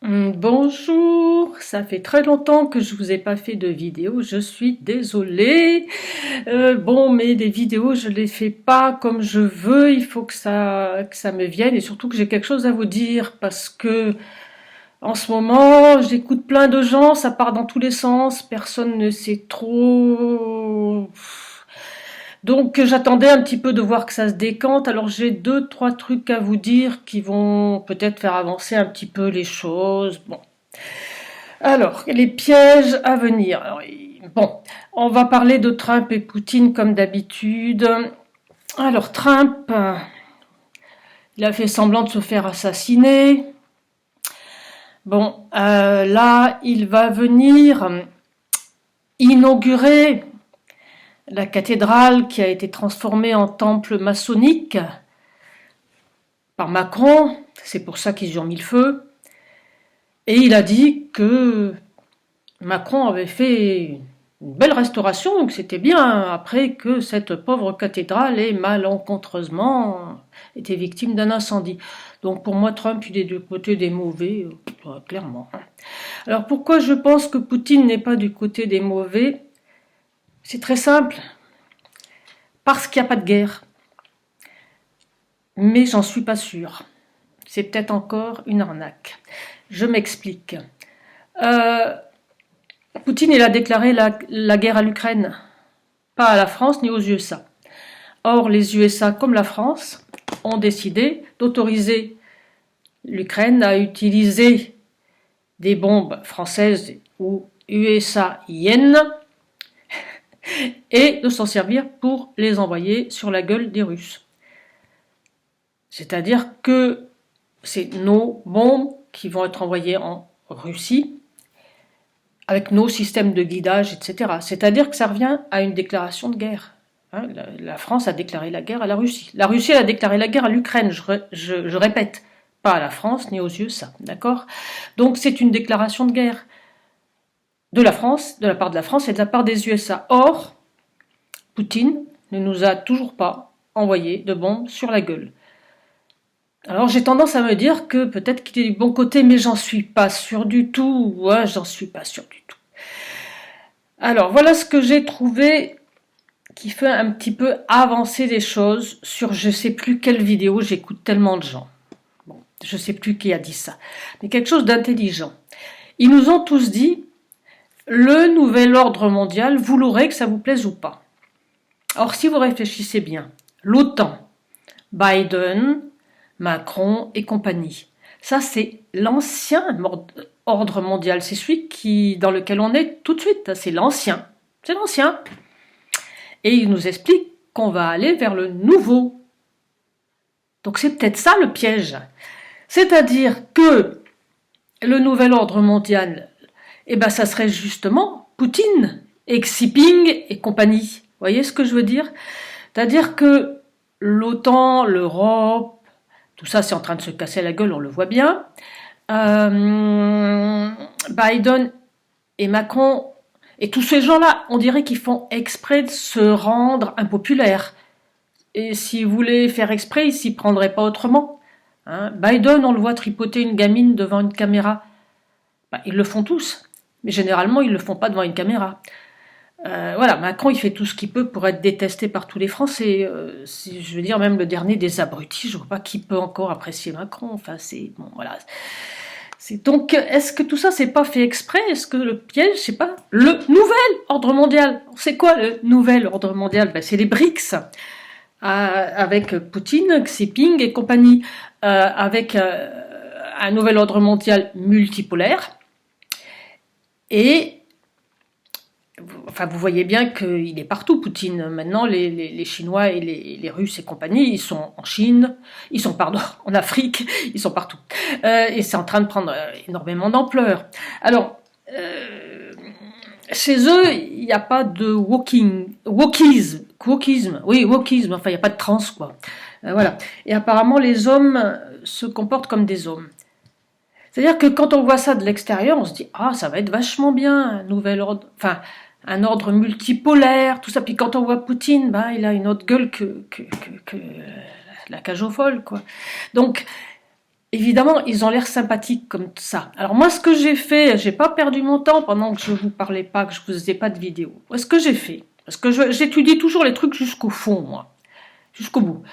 Bonjour, ça fait très longtemps que je vous ai pas fait de vidéo, je suis désolée. Bon, mais des vidéos, je les fais pas comme je veux, il faut que ça me vienne et surtout que j'ai quelque chose à vous dire parce que en ce moment, j'écoute plein de gens, ça part dans tous les sens, personne ne sait trop. Donc j'attendais un petit peu de voir que ça se décante, alors j'ai deux, trois trucs à vous dire qui vont peut-être faire avancer un petit peu les choses. Bon. Alors, les pièges à venir. Alors, bon, on va parler de Trump et Poutine comme d'habitude. Alors, Trump, il a fait semblant de se faire assassiner. Bon, là, il va venir inaugurer la cathédrale qui a été transformée en temple maçonnique par Macron. C'est pour ça qu'ils y ont mis le feu. Et il a dit que Macron avait fait une belle restauration, donc c'était bien, après que cette pauvre cathédrale ait malencontreusement été victime d'un incendie. Donc pour moi, Trump, il est du côté des mauvais, clairement. Alors pourquoi je pense que Poutine n'est pas du côté des mauvais? C'est très simple, parce qu'il n'y a pas de guerre. Mais j'en suis pas sûre. C'est peut-être encore une arnaque. Je m'explique. Poutine, il a déclaré la guerre à l'Ukraine, pas à la France ni aux USA. Or, les USA, comme la France, ont décidé d'autoriser l'Ukraine à utiliser des bombes françaises ou USA-yen et de s'en servir pour les envoyer sur la gueule des Russes. C'est-à-dire que c'est nos bombes qui vont être envoyées en Russie avec nos systèmes de guidage, etc. C'est-à-dire que ça revient à une déclaration de guerre. La France a déclaré la guerre à la Russie. La Russie a déclaré la guerre à l'Ukraine, je répète, pas à la France ni aux USA, d'accord? Donc c'est une déclaration de guerre de la France, de la part de la France et de la part des USA. Or, Poutine ne nous a toujours pas envoyé de bombes sur la gueule. Alors j'ai tendance à me dire que peut-être qu'il est du bon côté, mais j'en suis pas sûre du tout. Ouais, j'en suis pas sûre du tout. Alors voilà ce que j'ai trouvé qui fait un petit peu avancer les choses sur je sais plus quelle vidéo, j'écoute tellement de gens. Bon, je sais plus qui a dit ça, mais quelque chose d'intelligent. Ils nous ont tous dit le nouvel ordre mondial, vous l'aurez que ça vous plaise ou pas. Or si vous réfléchissez bien, l'OTAN, Biden, Macron et compagnie. Ça, c'est l'ancien ordre mondial. C'est celui dans lequel on est tout de suite. C'est l'ancien. C'est l'ancien. Et il nous explique qu'on va aller vers le nouveau. Donc c'est peut-être ça le piège. C'est-à-dire que le nouvel ordre mondial, ça serait justement Poutine, et Xi Jinping et compagnie. Vous voyez ce que je veux dire? C'est-à-dire que l'OTAN, l'Europe, tout ça, c'est en train de se casser la gueule, on le voit bien. Biden et Macron, et tous ces gens-là, on dirait qu'ils font exprès de se rendre impopulaires. Et s'ils voulaient faire exprès, ils s'y prendraient pas autrement. Biden, on le voit tripoter une gamine devant une caméra. Ils le font tous, mais généralement, ils le font pas devant une caméra. Voilà, Macron, il fait tout ce qu'il peut pour être détesté par tous les Français. Je veux dire, même le dernier des abrutis, je vois pas qui peut encore apprécier Macron. Enfin, c'est bon, voilà. Donc, est-ce que tout ça, c'est pas fait exprès? Est-ce que le piège, c'est pas le nouvel ordre mondial? C'est quoi le nouvel ordre mondial? C'est les BRICS, avec Poutine, Xi Jinping et compagnie, avec un nouvel ordre mondial multipolaire. Et enfin, vous voyez bien qu'il est partout, Poutine. Maintenant, les Chinois et les Russes et compagnie, ils sont en Chine, ils sont, pardon, en Afrique, ils sont partout. Et c'est en train de prendre énormément d'ampleur. Alors, chez eux, il n'y a pas de wokisme, enfin, il n'y a pas de trans, quoi. Voilà. Et apparemment, les hommes se comportent comme des hommes. C'est-à-dire que quand on voit ça de l'extérieur, on se dit « Ah, ça va être vachement bien, un nouvel ordre... » Enfin, un ordre multipolaire, tout ça. Puis quand on voit Poutine, il a une autre gueule que la cage aux folles, quoi. Donc, évidemment, ils ont l'air sympathiques comme ça. Alors moi, ce que j'ai fait, j'ai pas perdu mon temps pendant que je vous parlais pas, que je faisais pas de vidéo. Ce que j'ai fait, parce que j'étudie toujours les trucs jusqu'au fond, moi, jusqu'au bout.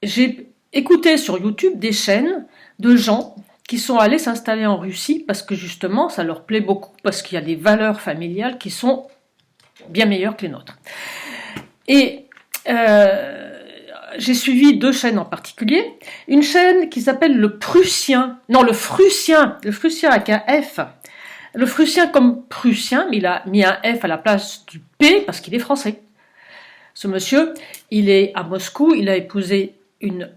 J'ai écouté sur YouTube des chaînes de gens qui sont allés s'installer en Russie parce que justement, ça leur plaît beaucoup, parce qu'il y a des valeurs familiales qui sont bien meilleures que les nôtres. Et j'ai suivi 2 chaînes en particulier. Une chaîne qui s'appelle le Prussien. Non, le Frussien. Le Frussien avec un F. Le Frussien comme Prussien, mais il a mis un F à la place du P parce qu'il est français. Ce monsieur, il est à Moscou. Il a épousé une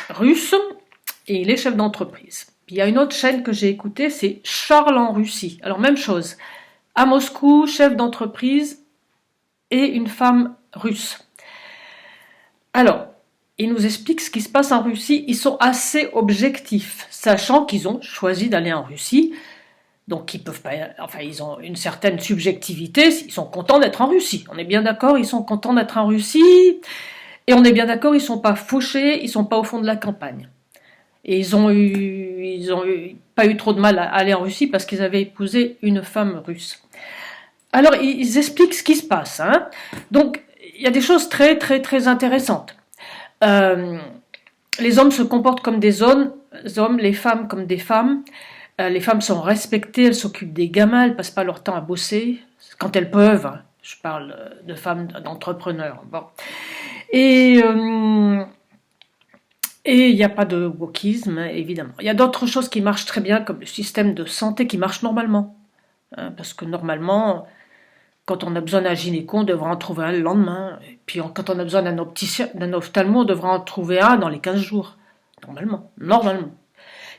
Russe et il est chef d'entreprise. Puis il y a une autre chaîne que j'ai écoutée, c'est Charles en Russie. Alors même chose. À Moscou, chef d'entreprise et une femme russe. Alors, ils nous expliquent ce qui se passe en Russie. Ils sont assez objectifs, sachant qu'ils ont choisi d'aller en Russie. Donc, ils peuvent pas. Enfin, ils ont une certaine subjectivité. Ils sont contents d'être en Russie. On est bien d'accord. Ils sont contents d'être en Russie. Et on est bien d'accord. Ils sont pas fauchés. Ils sont pas au fond de la campagne. Et ils ont pas eu trop de mal à aller en Russie parce qu'ils avaient épousé une femme russe. Alors, ils expliquent ce qui se passe. Hein. Donc, il y a des choses très, très, très intéressantes. Les hommes se comportent comme des hommes, les femmes comme des femmes. Les femmes sont respectées, elles s'occupent des gamins, elles passent pas leur temps à bosser, quand elles peuvent. Hein. Je parle de femmes d'entrepreneurs. Bon. Et il n'y a pas de wokisme, évidemment. Il y a d'autres choses qui marchent très bien, comme le système de santé qui marche normalement. Hein, parce que normalement, quand on a besoin d'un gynéco, on devra en trouver un le lendemain. Et puis quand on a besoin d'un opticien, d'un ophtalmo, on devra en trouver un dans les 15 jours. Normalement.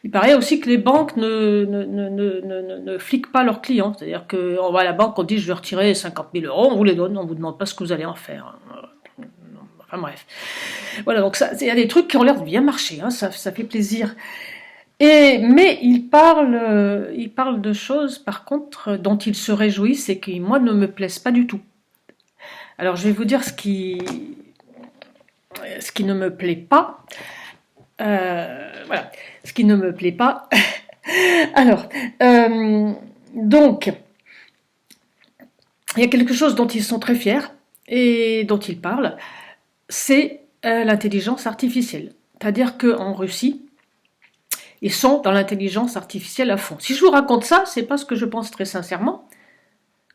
Il paraît aussi que les banques ne fliquent pas leurs clients. C'est-à-dire qu'on va à la banque, on dit je vais retirer 50 000 euros, on vous les donne, on ne vous demande pas ce que vous allez en faire. Enfin bref. Voilà, donc il y a des trucs qui ont l'air de bien marcher, hein, ça fait plaisir. Mais il parle de choses, par contre, dont il se réjouit, et qui, moi, ne me plaisent pas du tout. Alors, je vais vous dire ce qui ne me plaît pas. Voilà, ce qui ne me plaît pas. Alors, donc, il y a quelque chose dont ils sont très fiers et dont ils parlent, c'est l'intelligence artificielle. C'est-à-dire qu'en Russie, ils sont dans l'intelligence artificielle à fond. Si je vous raconte ça, c'est parce que je pense très sincèrement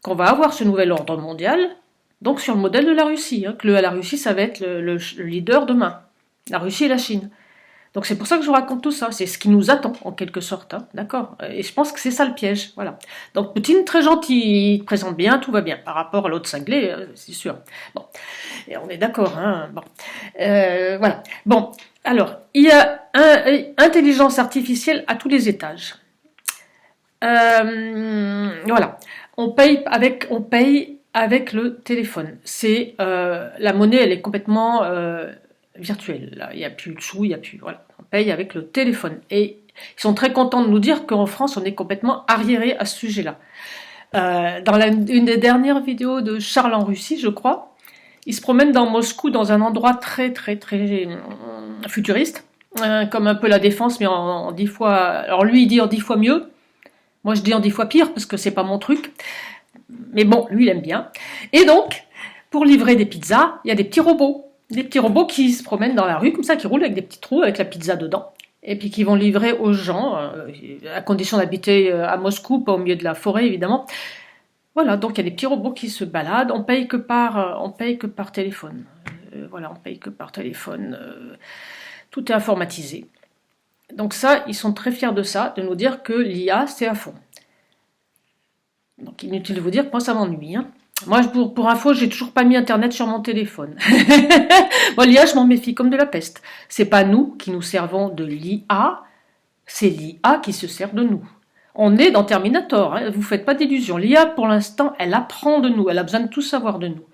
qu'on va avoir ce nouvel ordre mondial, donc sur le modèle de la Russie, hein, que la Russie, ça va être le leader demain. La Russie et la Chine. Donc c'est pour ça que je vous raconte tout ça, c'est ce qui nous attend en quelque sorte, hein, d'accord. Et je pense que c'est ça le piège, voilà. Donc Poutine, très gentil, il présente bien, tout va bien, par rapport à l'autre cinglé, c'est sûr. Bon, et on est d'accord, hein, bon. Voilà, bon, alors, il y a intelligence artificielle à tous les étages. Voilà, on paye avec le téléphone. C'est la monnaie, elle est complètement virtuelle. Là, il n'y a plus de sous, il n'y a plus. Voilà, on paye avec le téléphone. Et ils sont très contents de nous dire qu'en France, on est complètement arriéré à ce sujet-là. Dans une des dernières vidéos de Charles en Russie, je crois, il se promène dans Moscou, dans un endroit très, très, très futuriste, comme un peu la Défense, mais en 10 fois. Alors lui, il dit en 10 fois mieux. Moi, je dis en 10 fois pire, parce que c'est pas mon truc. Mais bon, lui, il aime bien. Et donc, pour livrer des pizzas, il y a des petits robots. Des petits robots qui se promènent dans la rue, comme ça, qui roulent avec des petits trous, avec la pizza dedans. Et puis qui vont livrer aux gens, à condition d'habiter à Moscou, pas au milieu de la forêt, évidemment. Voilà, donc il y a des petits robots qui se baladent, on paye que par téléphone. Voilà, on paye que par téléphone. Tout est informatisé. Donc ça, ils sont très fiers de ça, de nous dire que l'IA, c'est à fond. Donc inutile de vous dire que moi, ça m'ennuie. Hein. Moi, pour info, j'ai toujours pas mis Internet sur mon téléphone. Moi, l'IA, je m'en méfie comme de la peste. C'est pas nous qui nous servons de l'IA, c'est l'IA qui se sert de nous. On est dans Terminator, hein, vous faites pas d'illusions. L'IA, pour l'instant, elle apprend de nous, elle a besoin de tout savoir de nous.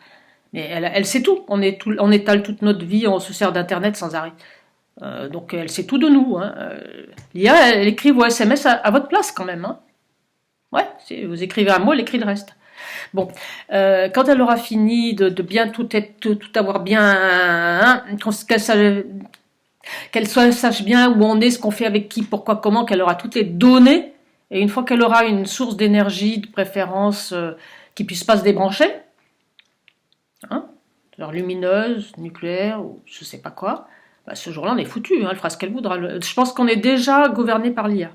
Mais elle sait tout. On étale toute notre vie, on se sert d'Internet sans arrêt. Donc elle sait tout de nous. Hein. L'IA, elle écrit vos SMS à votre place quand même. Hein. Ouais, vous écrivez un mot, elle écrit le reste. Bon, quand elle aura fini de bien tout avoir bien, hein, Qu'elle sache bien où on est, ce qu'on fait avec qui, pourquoi, comment, qu'elle aura toutes les données. Et une fois qu'elle aura une source d'énergie, de préférence, qui puisse pas se débrancher, hein, genre lumineuse, nucléaire, ou je sais pas quoi, bah, ce jour-là, on est foutu, hein, elle fera ce qu'elle voudra. Je pense qu'on est déjà gouverné par l'IA.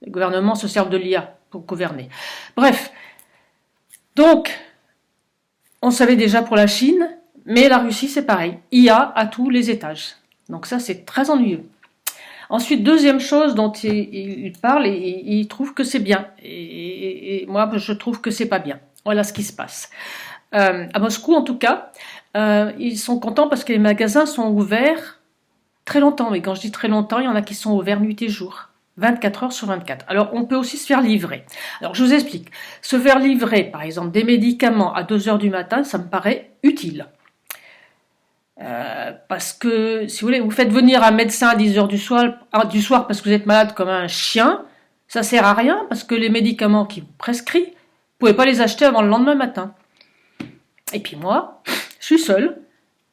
Les gouvernements se servent de l'IA pour gouverner. Bref, donc, on savait déjà pour la Chine, mais la Russie, c'est pareil. IA à tous les étages. Donc ça, c'est très ennuyeux. Ensuite, deuxième chose dont il parle, et il trouve que c'est bien. Et moi, je trouve que c'est pas bien. Voilà ce qui se passe. À Moscou, en tout cas, ils sont contents parce que les magasins sont ouverts très longtemps. Mais quand je dis très longtemps, il y en a qui sont ouverts nuit et jour. 24 heures sur 24. Alors, on peut aussi se faire livrer. Alors, je vous explique. Se faire livrer, par exemple, des médicaments à 2 heures du matin, ça me paraît utile. Parce que, si vous voulez, vous faites venir un médecin à 10 heures du soir parce que vous êtes malade comme un chien, ça sert à rien parce que les médicaments qui vous prescrit, vous pouvez pas les acheter avant le lendemain matin. Et puis moi, je suis seule.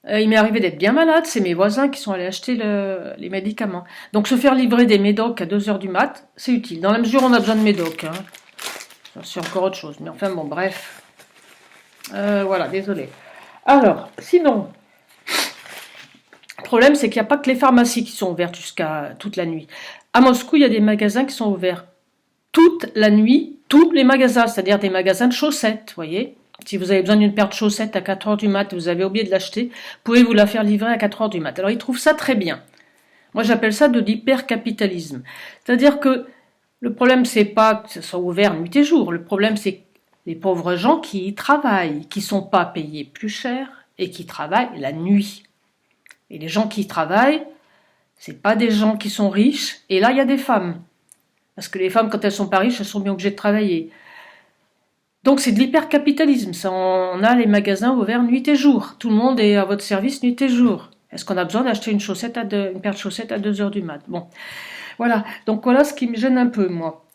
Il m'est arrivé d'être bien malade, c'est mes voisins qui sont allés acheter les médicaments. Donc se faire livrer des médocs à 2 heures du mat, c'est utile. Dans la mesure où on a besoin de médocs, hein. C'est encore autre chose. Mais enfin bon, bref. Voilà, désolé. Alors, sinon, le problème c'est qu'il n'y a pas que les pharmacies qui sont ouvertes jusqu'à toute la nuit. À Moscou, il y a des magasins qui sont ouverts toute la nuit, tous les magasins, c'est-à-dire des magasins de chaussettes, vous voyez. Si vous avez besoin d'une paire de chaussettes à 4 heures du mat, vous avez oublié de l'acheter, vous pouvez vous la faire livrer à 4 heures du mat. Alors ils trouvent ça très bien. Moi j'appelle ça de l'hypercapitalisme. C'est-à-dire que le problème c'est pas que ce soit ouvert nuit et jour, le problème c'est les pauvres gens qui y travaillent, qui sont pas payés plus cher et qui travaillent la nuit. Et les gens qui y travaillent, c'est pas des gens qui sont riches, et là il y a des femmes. Parce que les femmes, quand elles sont pas riches, elles sont bien obligées de travailler. Donc c'est de l'hypercapitalisme, ça, on a les magasins ouverts nuit et jour. Tout le monde est à votre service nuit et jour. Est-ce qu'on a besoin d'acheter une paire de chaussettes à 2 heures du mat? Bon, voilà. Donc voilà ce qui me gêne un peu, moi.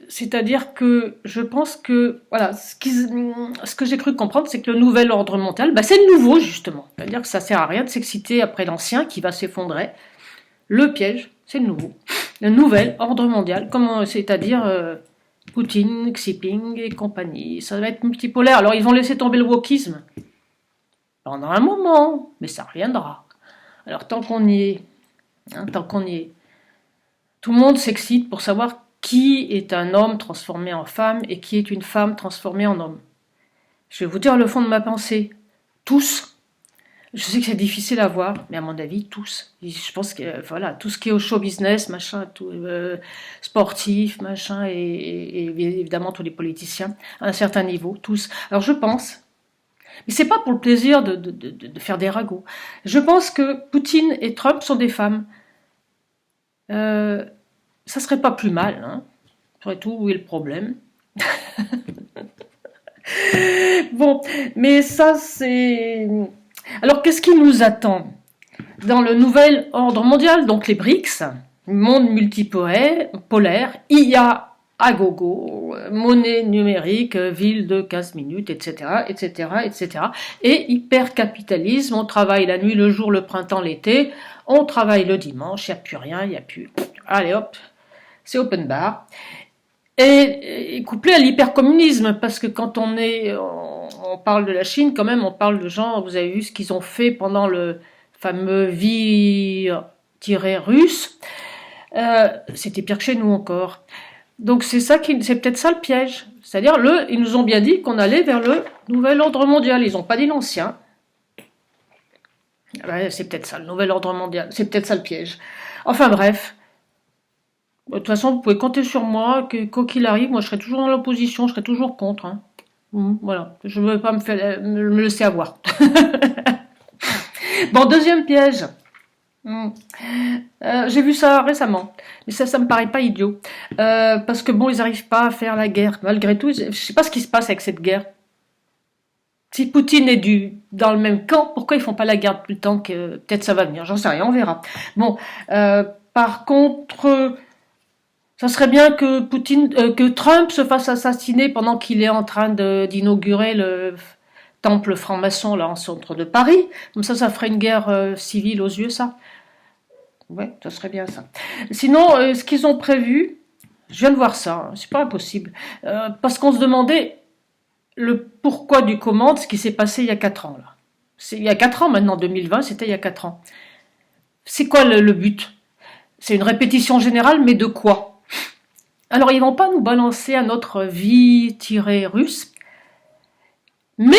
C'est-à-dire que je pense que, voilà, ce que j'ai cru comprendre, c'est que le nouvel ordre mondial, c'est le nouveau, justement. C'est-à-dire que ça sert à rien de s'exciter après l'ancien qui va s'effondrer. Le piège, c'est le nouveau. Le nouvel ordre mondial, c'est-à-dire Poutine, Xi Jinping et compagnie. Ça va être multipolaire. Alors ils vont laisser tomber le wokisme pendant un moment, mais ça reviendra. Alors tant qu'on y est, tout le monde s'excite pour savoir qui est un homme transformé en femme et qui est une femme transformée en homme. Je vais vous dire le fond de ma pensée. Tous. Je sais que c'est difficile à voir, mais à mon avis, tous. Je pense que voilà, tout ce qui est au show business, machin, tout, sportif, machin, et évidemment tous les politiciens, à un certain niveau, tous. Alors je pense, mais c'est pas pour le plaisir de faire des ragots. Je pense que Poutine et Trump sont des femmes. Ça serait pas plus mal, hein. Après tout, où est le problème? Bon, mais ça c'est... Alors, qu'est-ce qui nous attend dans le nouvel ordre mondial? Donc, les BRICS, monde multipolaire, IA à gogo, monnaie numérique, ville de 15 minutes, etc., etc., etc. Et hypercapitalisme, on travaille la nuit, le jour, le printemps, l'été, on travaille le dimanche, il n'y a plus rien, il n'y a plus... Allez hop, c'est open bar. Et couplé à l'hypercommunisme, parce que quand on parle de la Chine, quand même, on parle de gens, vous avez vu ce qu'ils ont fait pendant le fameux vir-russe, c'était pire que chez nous encore. Donc c'est peut-être ça le piège. C'est-à-dire, ils nous ont bien dit qu'on allait vers le nouvel ordre mondial, ils n'ont pas dit l'ancien. C'est peut-être ça, le nouvel ordre mondial, c'est peut-être ça le piège. Enfin bref. De toute façon, vous pouvez compter sur moi, que quoi qu'il arrive, moi je serai toujours dans l'opposition, je serai toujours contre. Hein. Voilà, je ne veux pas me laisser avoir. Bon, deuxième piège. J'ai vu ça récemment, mais ça me paraît pas idiot. Parce que bon, ils n'arrivent pas à faire la guerre. Malgré tout, je ne sais pas ce qui se passe avec cette guerre. Si Poutine est dans le même camp, pourquoi ils font pas la guerre depuis le temps que peut-être ça va venir? J'en sais rien, on verra. Bon, par contre... Ça serait bien que Trump se fasse assassiner pendant qu'il est en train d'inaugurer le temple franc-maçon là en centre de Paris. Comme ça ferait une guerre civile aux USA. Ouais, ça serait bien ça. Sinon, ce qu'ils ont prévu, je viens de voir ça, hein, c'est pas impossible. Parce qu'on se demandait le pourquoi du comment de ce qui s'est passé il y a 4 ans. Là. C'est il y a 4 ans maintenant, 2020, c'était il y a 4 ans. C'est quoi le but? C'est une répétition générale, mais de quoi? Alors, ils vont pas nous balancer à notre vie-russe, mais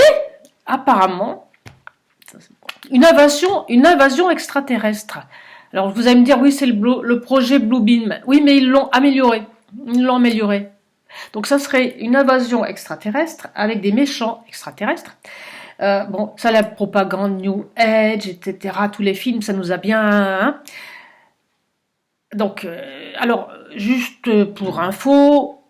apparemment, une invasion extraterrestre. Alors, vous allez me dire, oui, c'est le projet Bluebeam. Oui, mais ils l'ont amélioré. Ils l'ont amélioré. Donc, ça serait une invasion extraterrestre avec des méchants extraterrestres. Bon, ça, la propagande New Age, etc., tous les films, ça nous a bien... Hein. Donc, alors, juste pour info,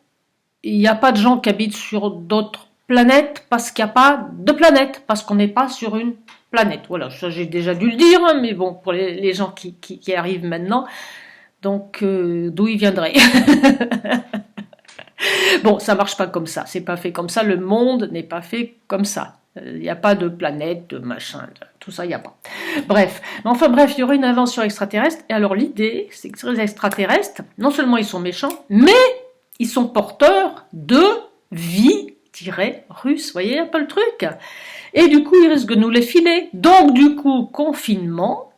il n'y a pas de gens qui habitent sur d'autres planètes parce qu'il n'y a pas de planète, parce qu'on n'est pas sur une planète. Voilà, ça j'ai déjà dû le dire, mais bon, pour les gens qui arrivent maintenant, donc d'où ils viendraient. Bon, ça marche pas comme ça, c'est pas fait comme ça, le monde n'est pas fait comme ça. Il n'y a pas de planète, de machin, tout ça, il n'y a pas. Bref, enfin bref, il y aurait une invention extraterrestre, et alors l'idée, c'est que ces extraterrestres, non seulement ils sont méchants, mais ils sont porteurs de vie-russe, vous voyez un peu le truc? Et du coup, ils risquent de nous les filer. Donc du coup, confinement,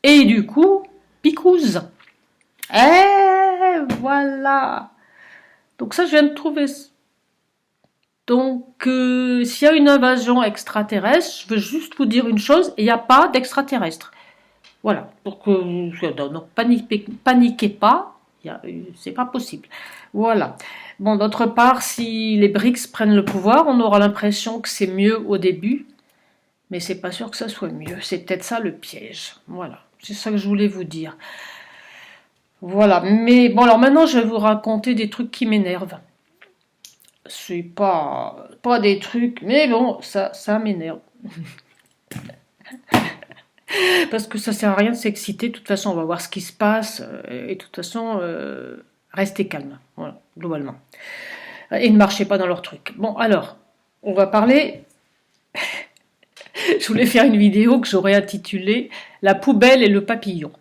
et du coup, picouse. Et voilà. Donc ça, je viens de trouver. Donc, s'il y a une invasion extraterrestre, je veux juste vous dire une chose, il n'y a pas d'extraterrestre. Voilà, pour que donc paniquez pas, c'est pas possible. Voilà. Bon, d'autre part, si les BRICS prennent le pouvoir, on aura l'impression que c'est mieux au début, mais c'est pas sûr que ça soit mieux. C'est peut-être ça le piège. Voilà, c'est ça que je voulais vous dire. Voilà, mais bon, alors maintenant, je vais vous raconter des trucs qui m'énervent. C'est pas des trucs, mais bon, ça m'énerve. Parce que ça sert à rien de s'exciter. De toute façon, on va voir ce qui se passe. Et de toute façon, restez calme. Voilà, globalement. Et ne marchez pas dans leur truc. Bon, alors, on va parler... Je voulais faire une vidéo que j'aurais intitulée « La poubelle et le papillon ».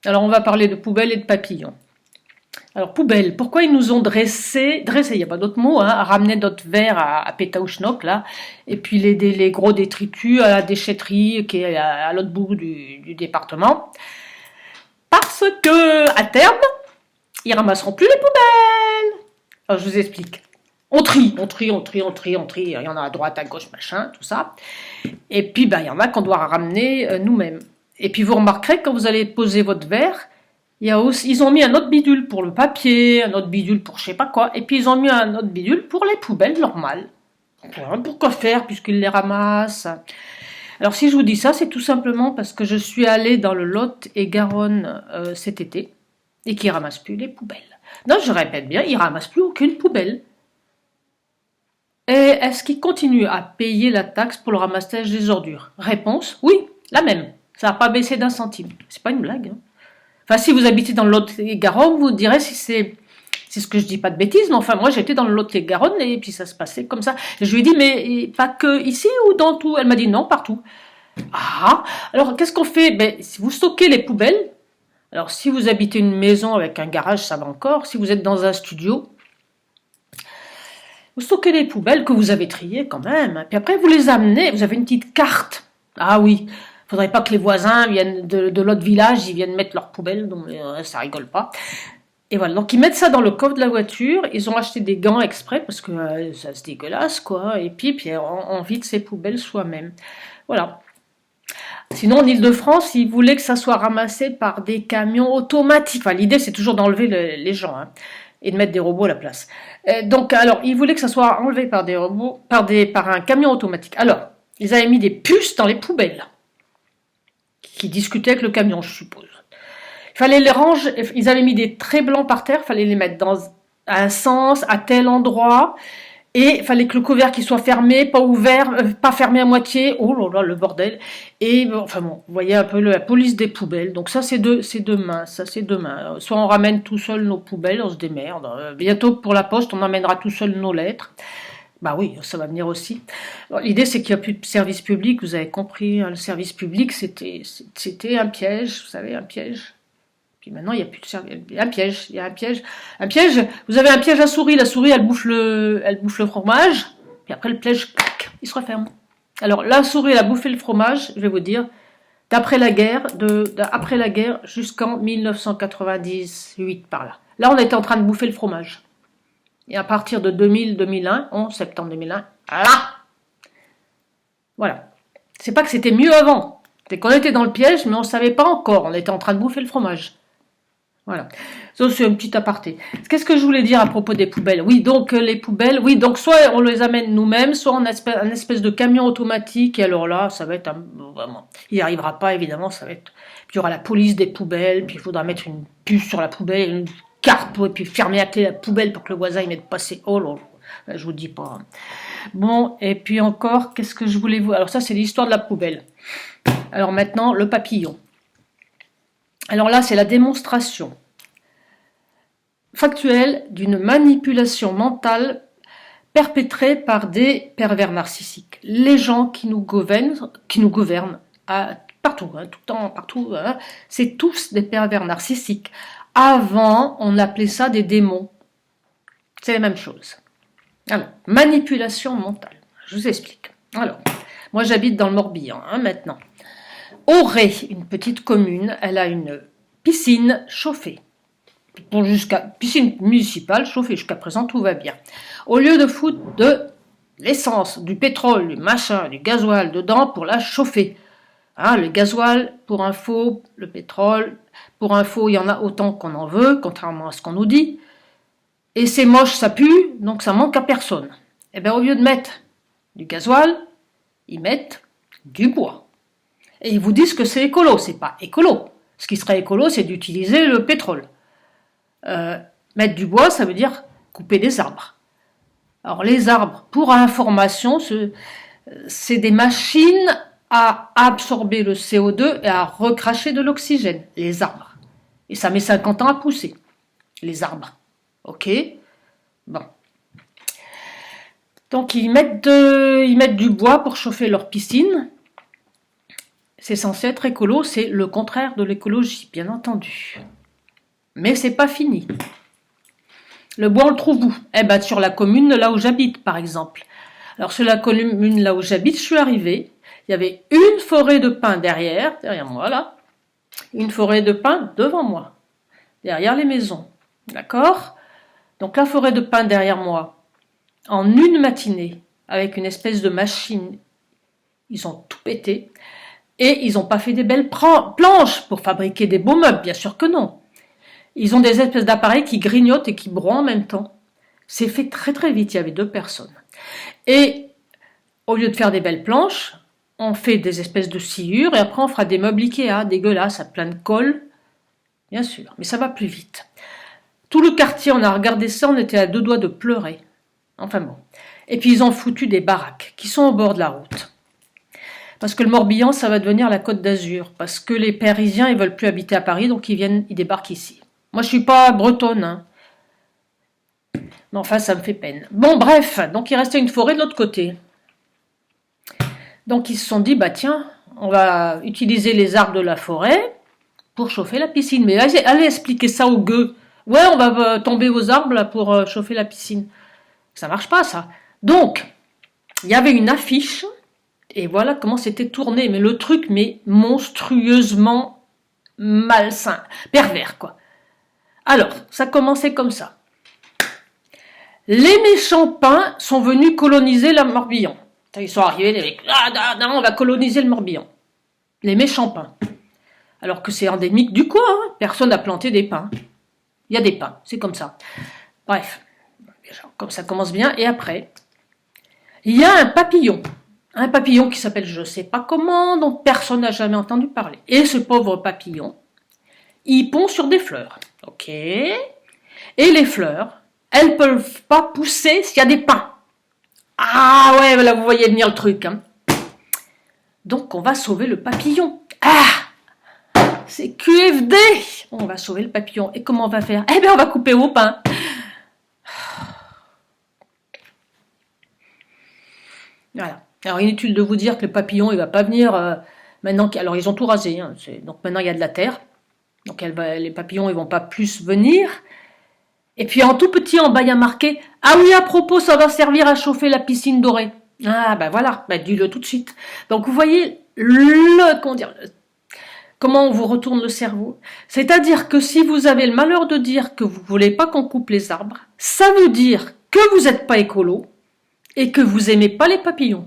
Alors, on va parler de poubelle et de papillon. Alors, poubelle, pourquoi ils nous ont dressé, il n'y a pas d'autre mot, hein, à ramener notre verre à Pétaouchnok, là, et puis les gros détritus à la déchetterie qui est à l'autre bout du département, parce que, à terme, ils ramasseront plus les poubelles. Alors, je vous explique. On trie, il y en a à droite, à gauche, machin, tout ça, et puis, il y en a qu'on doit ramener nous-mêmes. Et puis, vous remarquerez, quand vous allez poser votre verre, ils ont mis un autre bidule pour le papier, un autre bidule pour je sais pas quoi, et puis ils ont mis un autre bidule pour les poubelles normales. Pourquoi faire puisqu'ils les ramassent? Alors si je vous dis ça, c'est tout simplement parce que je suis allée dans le Lot et Garonne cet été et qu'ils ramassent plus les poubelles. Non, je répète bien, ils ramassent plus aucune poubelle. Et est-ce qu'ils continuent à payer la taxe pour le ramassage des ordures? Réponse, oui, la même. Ça n'a pas baissé d'un centime. C'est pas une blague, hein. Enfin, si vous habitez dans le Lot-et-Garonne, vous direz si c'est ce que je dis pas de bêtises, mais enfin, moi, j'étais dans le Lot-et-Garonne et puis ça se passait comme ça. Et je lui ai dit, mais pas que ici ou dans tout? Elle m'a dit non, partout. Ah, alors qu'est-ce qu'on fait? Si vous stockez les poubelles, alors si vous habitez une maison avec un garage, ça va encore. Si vous êtes dans un studio, vous stockez les poubelles que vous avez triées quand même. Puis après, vous les amenez, vous avez une petite carte. Ah oui. Faudrait pas que les voisins viennent de l'autre village, ils viennent mettre leurs poubelles, donc ça rigole pas. Et voilà, donc ils mettent ça dans le coffre de la voiture, ils ont acheté des gants exprès, parce que ça se dégueulasse, quoi, et puis on vide ses poubelles soi-même. Voilà. Sinon, en Ile-de-France, ils voulaient que ça soit ramassé par des camions automatiques. Enfin, l'idée, c'est toujours d'enlever les gens, hein, et de mettre des robots à la place. Donc, alors, ils voulaient que ça soit enlevé par des robots, par un camion automatique. Alors, ils avaient mis des puces dans les poubelles, qui discutaient avec le camion, je suppose. Il fallait les ranger, ils avaient mis des traits blancs par terre, il fallait les mettre dans un sens, à tel endroit, et il fallait que le couvert qui soit fermé, pas ouvert, pas fermé à moitié, oh là là, le bordel. Et enfin bon, vous voyez un peu la police des poubelles, donc ça c'est demain, Soit on ramène tout seul nos poubelles, on se démerde. Bientôt pour la poste, on emmènera tout seul nos lettres. Bah oui, ça va venir aussi. L'idée, c'est qu'il n'y a plus de service public, vous avez compris, hein, le service public, c'était un piège, vous savez, un piège. Puis maintenant, il n'y a plus de service. Il y a un piège, il y a un piège. Un piège, vous avez un piège à souris, la souris, elle bouffe le fromage, puis après, le piège, clac, il se referme. Alors, la souris, elle a bouffé le fromage, je vais vous dire, d'après la guerre, après la guerre jusqu'en 1998, par là. Là, on était en train de bouffer le fromage. Et à partir de 2000-2001, 11 septembre 2001, là, voilà. C'est pas que c'était mieux avant. C'est qu'on était dans le piège, mais on ne savait pas encore. On était en train de bouffer le fromage. Voilà. Ça, c'est un petit aparté. Qu'est-ce que je voulais dire à propos des poubelles? Oui, donc les poubelles, oui, donc soit on les amène nous-mêmes, soit on a un espèce de camion automatique. Et alors là, ça va être vraiment. Il n'y arrivera pas, évidemment. Ça va être. Puis il y aura la police des poubelles, puis il faudra mettre une puce sur la poubelle, une carte, et puis fermer la poubelle pour que le voisin il mette passer. Oh là là, je vous dis pas. Bon, et puis encore, qu'est-ce que je voulais vous. Alors ça, c'est l'histoire de la poubelle. Alors maintenant, le papillon. Alors là, c'est la démonstration factuelle d'une manipulation mentale perpétrée par des pervers narcissiques. Les gens qui nous gouvernent partout, hein, tout le temps, partout, hein, c'est tous des pervers narcissiques. Avant, on appelait ça des démons. C'est la même chose. Alors, manipulation mentale. Je vous explique. Alors, moi j'habite dans le Morbihan, hein, maintenant. Auray, une petite commune, elle a une piscine chauffée. Piscine municipale chauffée, jusqu'à présent tout va bien. Au lieu de foutre de l'essence, du pétrole, du machin, du gasoil dedans pour la chauffer. Hein, le gasoil, pour info, le pétrole, pour info, il y en a autant qu'on en veut, contrairement à ce qu'on nous dit. Et c'est moche, ça pue, donc ça manque à personne. Et bien au lieu de mettre du gasoil, ils mettent du bois. Et ils vous disent que c'est écolo, c'est pas écolo. Ce qui serait écolo, c'est d'utiliser le pétrole. Mettre du bois, ça veut dire couper des arbres. Alors les arbres, pour information, c'est des machines à absorber le CO2 et à recracher de l'oxygène, les arbres. Et ça met 50 ans à pousser, les arbres. Ok? Bon. Donc ils mettent du bois pour chauffer leur piscine. C'est censé être écolo, c'est le contraire de l'écologie, bien entendu. Mais c'est pas fini. Le bois, on le trouve où? Eh ben, sur la commune là où j'habite, par exemple. Alors, sur la commune là où j'habite, je suis arrivée. Il y avait une forêt de pins derrière moi, là. Une forêt de pins devant moi, derrière les maisons. D'accord? Donc, la forêt de pins derrière moi, en une matinée, avec une espèce de machine, ils ont tout pété. Et ils n'ont pas fait des belles planches pour fabriquer des beaux meubles, bien sûr que non. Ils ont des espèces d'appareils qui grignotent et qui broient en même temps. C'est fait très très vite, il y avait 2 personnes. Et au lieu de faire des belles planches, on fait des espèces de sciures et après on fera des meubles Ikea dégueulasses à plein de colle, bien sûr, mais ça va plus vite. Tout le quartier, on a regardé ça, on était à 2 doigts de pleurer. Enfin bon. Et puis ils ont foutu des baraques qui sont au bord de la route. Parce que le Morbihan, ça va devenir la Côte d'Azur. Parce que les Parisiens, ils veulent plus habiter à Paris, donc ils débarquent ici. Moi, je suis pas bretonne, hein. Mais enfin, ça me fait peine. Bon, bref, donc il restait une forêt de l'autre côté. Donc ils se sont dit, bah tiens, on va utiliser les arbres de la forêt pour chauffer la piscine. Mais allez expliquer ça aux gueux. Ouais, on va tomber aux arbres là, pour chauffer la piscine. Ça marche pas, ça. Donc, il y avait une affiche. Et voilà comment c'était tourné, mais le truc, mais monstrueusement malsain, pervers, quoi. Alors, ça commençait comme ça. Les méchants pins sont venus coloniser le Morbihan. Ils sont arrivés, les mecs, non, on va coloniser le Morbihan. Les méchants pins. Alors que c'est endémique du coin, hein. Personne n'a planté des pins. Il y a des pins, c'est comme ça. Bref, comme ça commence bien, et après, il y a un papillon. Un papillon qui s'appelle je sais pas comment, dont personne n'a jamais entendu parler. Et ce pauvre papillon, il pond sur des fleurs. Ok. Et les fleurs, elles peuvent pas pousser s'il y a des pins. Ah ouais, là vous voyez venir le truc. Hein. Donc on va sauver le papillon. Ah, c'est QFD. On va sauver le papillon. Et comment on va faire? Eh bien on va couper au pin. Voilà. Alors inutile de vous dire que le papillon, il va pas venir maintenant. Alors ils ont tout rasé, hein, donc maintenant il y a de la terre. Donc les papillons, ils vont pas plus venir. Et puis en tout petit, en bas, il y a marqué: ah oui, à propos, ça va servir à chauffer la piscine dorée. Ah ben voilà, dis-le tout de suite. Donc vous voyez comment on vous retourne le cerveau. C'est-à-dire que si vous avez le malheur de dire que vous voulez pas qu'on coupe les arbres, ça veut dire que vous n'êtes pas écolo et que vous aimez pas les papillons.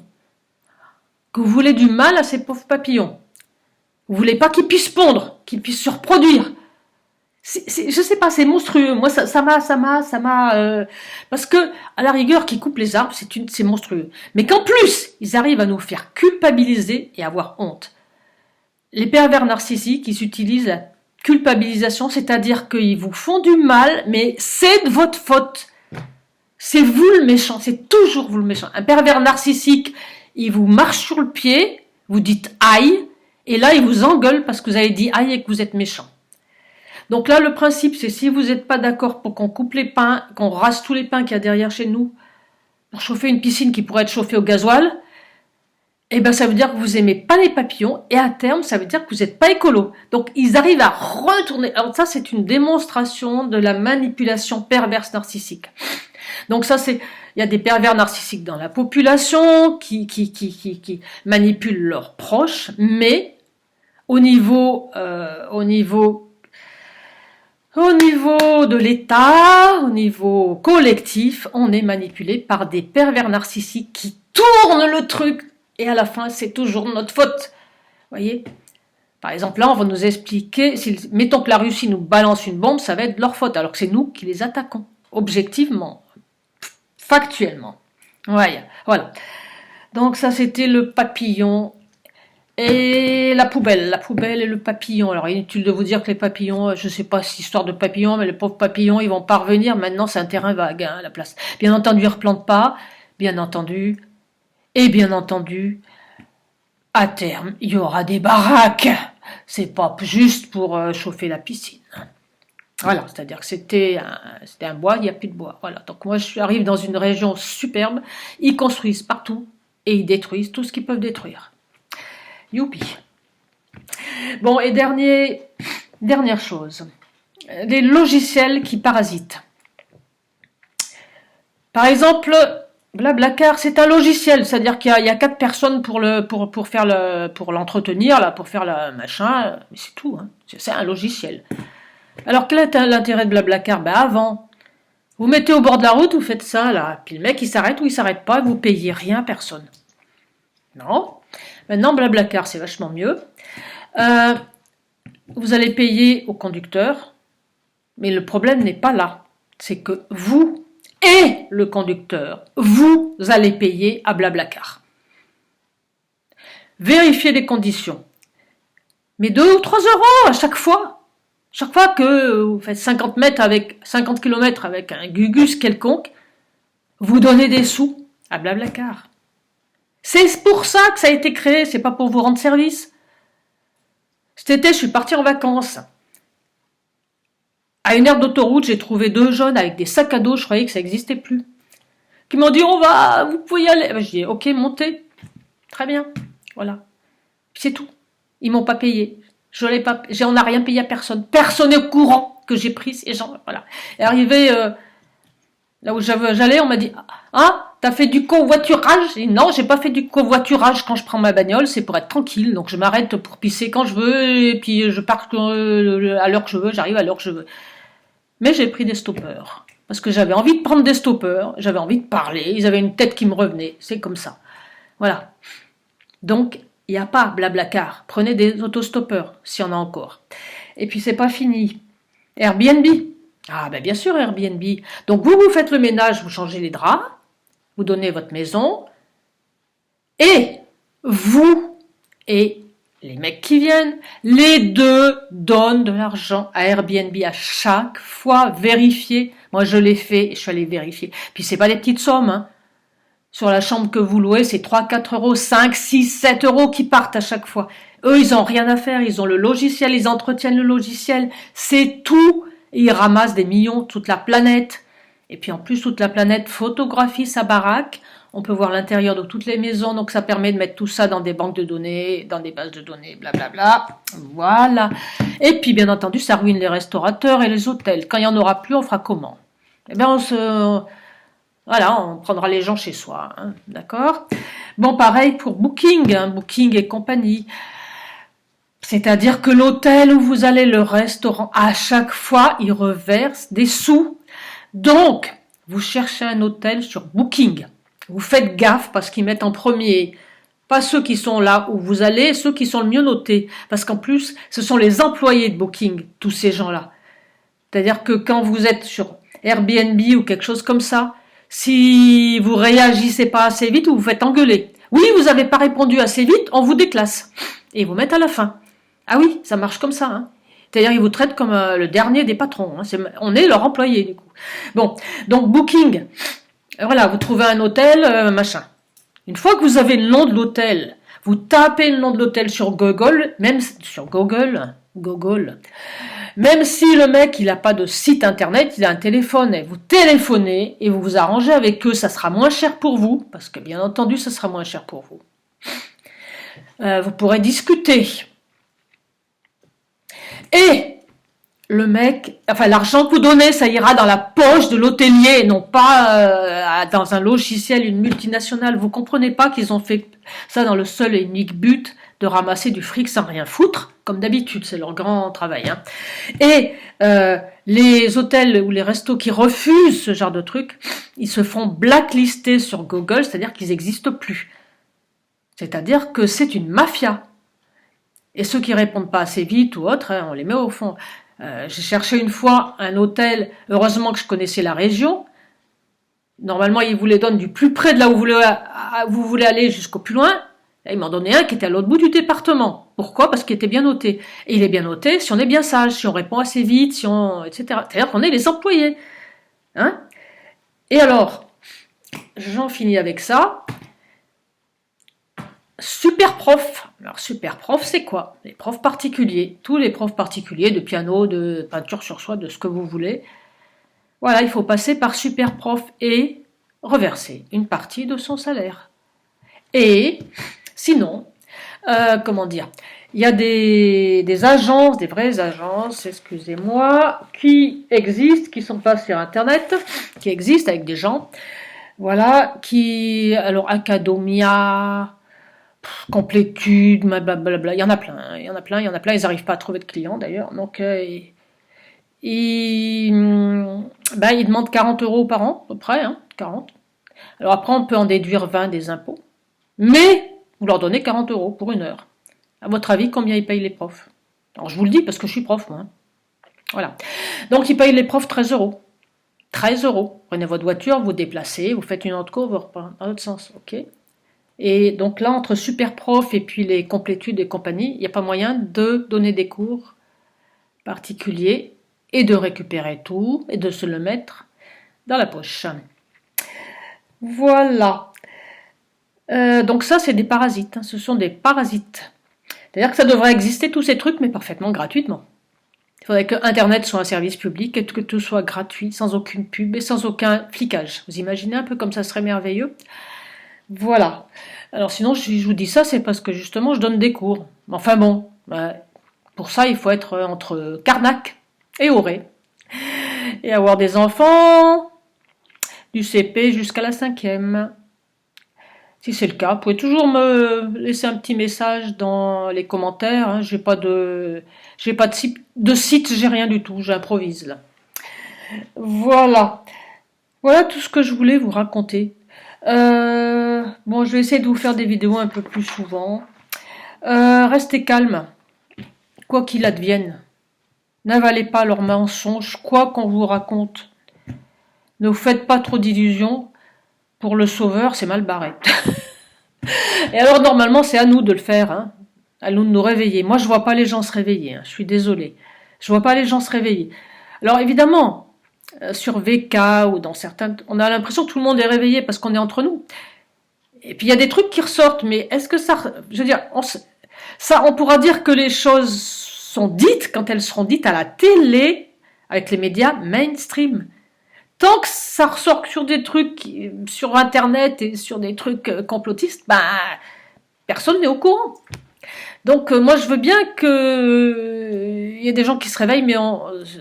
Que vous voulez du mal à ces pauvres papillons. Vous voulez pas qu'ils puissent pondre, qu'ils puissent se reproduire. Je sais pas, c'est monstrueux. Moi, ça m'a, parce que à la rigueur, qu'ils coupent les arbres, c'est monstrueux. Mais qu'en plus, ils arrivent à nous faire culpabiliser et avoir honte. Les pervers narcissiques, ils utilisent la culpabilisation, c'est-à-dire qu'ils vous font du mal, mais c'est de votre faute. C'est vous le méchant, c'est toujours vous le méchant. Un pervers narcissique, il vous marche sur le pied, vous dites aïe, et là, il vous engueule parce que vous avez dit aïe et que vous êtes méchant. Donc là, le principe, c'est si vous n'êtes pas d'accord pour qu'on coupe les pins, qu'on rase tous les pins qu'il y a derrière chez nous, pour chauffer une piscine qui pourrait être chauffée au gasoil, eh ben ça veut dire que vous aimez pas les papillons, et à terme, ça veut dire que vous n'êtes pas écolo. Donc ils arrivent à retourner. Alors ça, c'est une démonstration de la manipulation perverse narcissique. Donc ça, il y a des pervers narcissiques dans la population qui manipulent leurs proches, mais au niveau de l'État, au niveau collectif, on est manipulé par des pervers narcissiques qui tournent le truc, et à la fin, c'est toujours notre faute. Vous voyez ? Par exemple, là, on va nous expliquer, mettons que la Russie nous balance une bombe, ça va être de leur faute, alors que c'est nous qui les attaquons, objectivement, factuellement. Voilà. Donc ça, c'était le papillon. Et la poubelle et le papillon. Alors inutile de vous dire que les papillons, je sais pas si histoire de papillons, mais les pauvres papillons, ils vont pas revenir. Maintenant, c'est un terrain vague, hein, à la place. Bien entendu, ils replantent pas, bien entendu. Et bien entendu, à terme, il y aura des baraques. C'est pas juste pour chauffer la piscine. Voilà, c'est-à-dire que c'était un bois, il n'y a plus de bois. Voilà. Donc moi, j'arrive dans une région superbe. Ils construisent partout et ils détruisent tout ce qu'ils peuvent détruire. Youpi. Bon, et dernière chose, les logiciels qui parasitent. Par exemple, Blablacar, c'est un logiciel, c'est-à-dire qu'il y a 4 personnes pour l'entretenir, là, pour faire le machin, mais c'est tout, hein. C'est un logiciel. Alors quel est l'intérêt de Blablacar ? Ben avant, vous mettez au bord de la route, vous faites ça, là, puis le mec il s'arrête ou il s'arrête pas, vous payez rien, personne. Non. Maintenant, Blablacar, c'est vachement mieux. Vous allez payer au conducteur, mais le problème n'est pas là. C'est que vous et le conducteur, vous allez payer à Blablacar. Vérifiez les conditions. Mais 2 ou 3 euros à chaque fois. Chaque fois que vous faites 50 km avec un Gugus quelconque, vous donnez des sous à Blablacar. C'est pour ça que ça a été créé, c'est pas pour vous rendre service. Cet été, je suis partie en vacances. À une aire d'autoroute, j'ai trouvé 2 jeunes avec des sacs à dos, je croyais que ça n'existait plus. Qui m'ont dit, vous pouvez y aller. J'ai dit, ok, montez. Très bien. Voilà. Puis c'est tout. Ils m'ont pas payé. On n'a rien payé à personne. Personne n'est au courant que j'ai pris ces gens. Voilà. Et arrivé là où j'allais, on m'a dit, ah, t'as fait du covoiturage? Et non, j'ai pas fait du covoiturage. Quand je prends ma bagnole, c'est pour être tranquille. Donc je m'arrête pour pisser quand je veux, et puis je pars à l'heure que je veux, j'arrive à l'heure que je veux. Mais j'ai pris des stoppeurs. Parce que j'avais envie de prendre des stoppeurs, j'avais envie de parler, ils avaient une tête qui me revenait. C'est comme ça. Voilà. Donc, il n'y a pas Blablacar. Prenez des autostoppeurs, s'il y en a encore. Et puis, c'est pas fini. Airbnb. Ah, ben bien sûr, Airbnb. Donc, vous faites le ménage, vous changez les draps, vous donnez votre maison, et vous et les mecs qui viennent, les deux donnent de l'argent à Airbnb à chaque fois. Vérifiez. Moi, je l'ai fait et je suis allée vérifier. Puis, c'est pas des petites sommes, hein. Sur la chambre que vous louez, c'est 3, 4 euros, 5, 6, 7 euros qui partent à chaque fois. Eux, ils ont rien à faire. Ils ont le logiciel, ils entretiennent le logiciel. C'est tout. Et ils ramassent des millions, toute la planète. Et puis, en plus, toute la planète photographie sa baraque. On peut voir l'intérieur de toutes les maisons, donc ça permet de mettre tout ça dans des banques de données, dans des bases de données, blablabla. Voilà. Et puis, bien entendu, ça ruine les restaurateurs et les hôtels. Quand il n'y en aura plus, on fera comment? Eh bien, voilà, on prendra les gens chez soi, hein, d'accord? Bon, pareil pour Booking, hein, Booking et compagnie. C'est-à-dire que l'hôtel où vous allez, le restaurant, à chaque fois, il reverse des sous. Donc, vous cherchez un hôtel sur Booking. Vous faites gaffe parce qu'ils mettent en premier pas ceux qui sont là où vous allez, ceux qui sont le mieux notés. Parce qu'en plus, ce sont les employés de Booking, tous ces gens-là. C'est-à-dire que quand vous êtes sur Airbnb ou quelque chose comme ça, si vous réagissez pas assez vite, vous vous faites engueuler. Oui, vous n'avez pas répondu assez vite, on vous déclasse. Et ils vous mettent à la fin. Ah oui, ça marche comme ça. Hein. C'est-à-dire ils vous traitent comme le dernier des patrons. Hein. On est leur employé du coup. Bon, donc Booking. Voilà, vous trouvez un hôtel, machin. Une fois que vous avez le nom de l'hôtel, vous tapez le nom de l'hôtel sur Google, même sur Google, même si le mec il n'a pas de site internet, il a un téléphone, et vous téléphonez et vous vous arrangez avec eux, ça sera moins cher pour vous, parce que bien entendu ça sera moins cher pour vous. Vous pourrez discuter. Et le mec, enfin l'argent que vous donnez, ça ira dans la poche de l'hôtelier, non pas dans un logiciel, une multinationale. Vous comprenez pas qu'ils ont fait ça dans le seul et unique but de ramasser du fric sans rien foutre, comme d'habitude, c'est leur grand travail. Hein. Et les hôtels ou les restos qui refusent ce genre de truc, ils se font blacklister sur Google, c'est-à-dire qu'ils n'existent plus. C'est-à-dire que c'est une mafia. Et ceux qui répondent pas assez vite ou autre, hein, on les met au fond. J'ai cherché une fois un hôtel, heureusement que je connaissais la région. Normalement, ils vous les donnent du plus près de là où vous voulez aller jusqu'au plus loin. Là, ils m'en donnaient un qui était à l'autre bout du département. Pourquoi? Parce qu'il était bien noté. Et il est bien noté si on est bien sage, si on répond assez vite, si on, etc. C'est-à-dire qu'on est les employés. Hein? Et alors, j'en finis avec ça. Super prof. Alors super prof, c'est quoi? Les profs particuliers. Tous les profs particuliers de piano, de peinture sur soie, de ce que vous voulez. Voilà, il faut passer par super prof et reverser une partie de son salaire. Et sinon, comment dire, il y a des agences, des vraies agences, excusez-moi, qui existent, qui sont pas sur Internet, qui existent avec des gens, voilà, alors Academia, Complétude, blablabla, il y en a plein, ils n'arrivent pas à trouver de clients d'ailleurs, donc ils demandent 40 € par an, à peu près, hein, 40. Alors après, on peut en déduire 20 des impôts, mais vous leur donnez 40 € pour une heure. À votre avis, combien ils payent les profs? Alors je vous le dis parce que je suis prof, moi. Hein. Voilà. Donc ils payent les profs 13 €. 13 €. Prenez votre voiture, vous déplacez, vous faites une autre courbe, vous repartez dans l'autre sens, ok? Et donc là, entre super prof et puis les complétudes et compagnie, il n'y a pas moyen de donner des cours particuliers et de récupérer tout et de se le mettre dans la poche. Voilà. Donc ça, c'est des parasites. Hein. Ce sont des parasites. C'est-à-dire que ça devrait exister, tous ces trucs, mais parfaitement gratuitement. Il faudrait que Internet soit un service public et que tout soit gratuit, sans aucune pub et sans aucun flicage. Vous imaginez un peu comme ça serait merveilleux? Voilà. Alors sinon, si je vous dis ça, c'est parce que justement, je donne des cours. Enfin bon, pour ça, il faut être entre Carnac et Auray. Et avoir des enfants du CP jusqu'à la 5e. Si c'est le cas, vous pouvez toujours me laisser un petit message dans les commentaires. Hein. J'ai pas de site, j'ai rien du tout, j'improvise là. Voilà. Voilà tout ce que je voulais vous raconter. Bon, je vais essayer de vous faire des vidéos un peu plus souvent. Restez calme, quoi qu'il advienne. N'avalez pas leurs mensonges, quoi qu'on vous raconte. Ne vous faites pas trop d'illusions. Pour le sauveur, c'est mal barré. Et alors, normalement, c'est à nous de le faire. Hein. À nous de nous réveiller. Moi, je vois pas les gens se réveiller. Hein. Je suis désolée. Je vois pas les gens se réveiller. Alors, évidemment, sur VK ou dans certains... On a l'impression que tout le monde est réveillé parce qu'on est entre nous. Et puis, il y a des trucs qui ressortent. Mais est-ce que ça... Je veux dire, on pourra dire que les choses sont dites quand elles seront dites à la télé avec les médias mainstream. tant que ça ressort sur des trucs sur Internet et sur des trucs complotistes, ben, personne n'est au courant. Donc moi je veux bien que il y ait des gens qui se réveillent, mais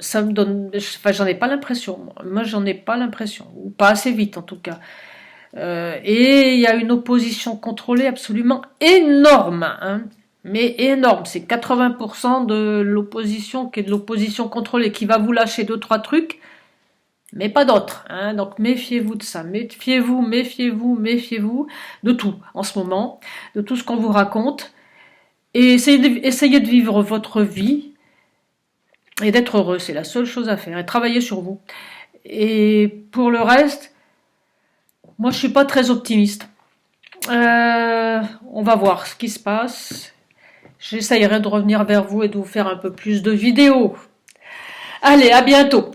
ça me donne, enfin j'en ai pas l'impression. Moi j'en ai pas l'impression, ou pas assez vite en tout cas. Et il y a une opposition contrôlée absolument énorme, hein, mais énorme. C'est 80% de l'opposition qui est de l'opposition contrôlée, qui va vous lâcher deux trois trucs, mais pas d'autres. Hein. Donc méfiez-vous de ça, méfiez-vous de tout en ce moment, de tout ce qu'on vous raconte. Et essayez de vivre votre vie et d'être heureux, c'est la seule chose à faire, et travailler sur vous. Et pour le reste, moi je suis pas très optimiste. On va voir ce qui se passe. J'essayerai de revenir vers vous et de vous faire un peu plus de vidéos. Allez, à bientôt.